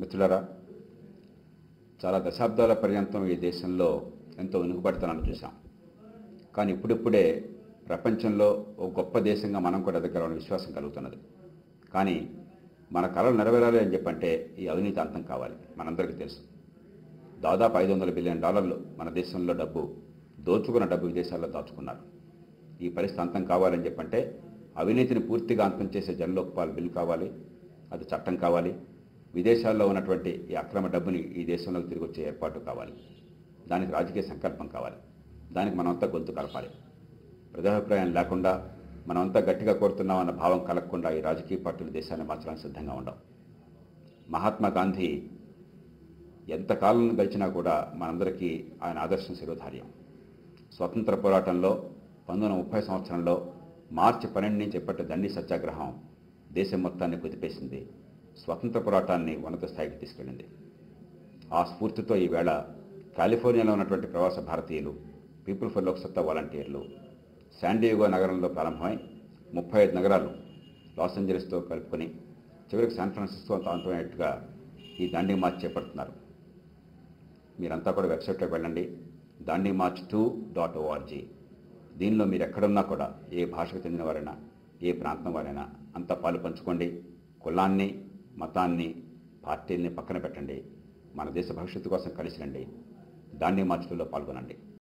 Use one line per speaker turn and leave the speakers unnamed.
మిత్రులారా, చాలా దశాబ్దాల పర్యంతం ఈ దేశంలో ఎంతో వెనుకబడతనాన్ని చూసాం. కానీ ఇప్పుడిప్పుడే ప్రపంచంలో ఒక గొప్ప దేశంగా మనం కూడా ఎదగలమని విశ్వాసం కలుగుతున్నది. కానీ మన కళలు నెరవేరాలి అని చెప్పంటే ఈ అవినీతి అంతం కావాలి. మనందరికీ తెలుసు, దాదాపు $500 బిలియన్ మన దేశంలో దోచుకున్న డబ్బు విదేశాల్లో దాచుకున్నారు. ఈ పరిస్థితి అంతం కావాలని చెప్పంటే అవినీతిని పూర్తిగా అంతం చేసే జన్లోక్పాల్ బిల్ కావాలి, అది చట్టం కావాలి. విదేశాల్లో ఉన్నటువంటి ఈ అక్రమ డబ్బుని ఈ దేశంలోకి తిరిగి వచ్చే ఏర్పాటు కావాలి. దానికి రాజకీయ సంకల్పం కావాలి. దానికి మనమంతా గొంతు కలపాలి. ప్రజాభిప్రాయం లేకుండా మనమంతా గట్టిగా కోరుతున్నామన్న భావం కలగకుండా ఈ రాజకీయ పార్టీలు దేశాన్ని మార్చడానికి సిద్ధంగా ఉండవు. మహాత్మా గాంధీ ఎంతకాలం గడిచినా కూడా మనందరికీ ఆయన ఆదర్శం శిరోధార్యం. స్వతంత్ర పోరాటంలో 1930 సంవత్సరంలో మార్చి 12 నుంచి చేపట్టిన దండి సత్యాగ్రహం దేశం మొత్తాన్ని కుదిపేసింది. స్వతంత్ర పోరాటాన్ని ఉన్నత స్థాయికి తీసుకెళ్ళింది. ఆ స్ఫూర్తితో ఈవేళ కాలిఫోర్నియాలో ఉన్నటువంటి ప్రవాస భారతీయులు, పీపుల్ ఫర్ లోక్సత్తా వాలంటీర్లు శాండియాగో నగరంలో ప్రారంభమై 35 నగరాలు లాస్ ఏంజలస్తో కలుపుకొని చివరికి శాన్ ఫ్రాన్సిస్కో అంతమయ్యేట్టుగా ఈ దాండీ మార్చ్ చేపడుతున్నారు. మీరంతా కూడా వెబ్సైట్లోకి వెళ్ళండి, dandimarch2.org. దీనిలో మీరు ఎక్కడున్నా కూడా, ఏ భాషకు చెందిన వారైనా, ఏ ప్రాంతం వారైనా అంతా పాలు పంచుకోండి. కులాన్ని, మతాన్ని, పార్టీల్ని పక్కన పెట్టండి. మన దేశ భవిష్యత్తు కోసం కలిసి రండి. దాండీ మార్చ్లో పాల్గొనండి.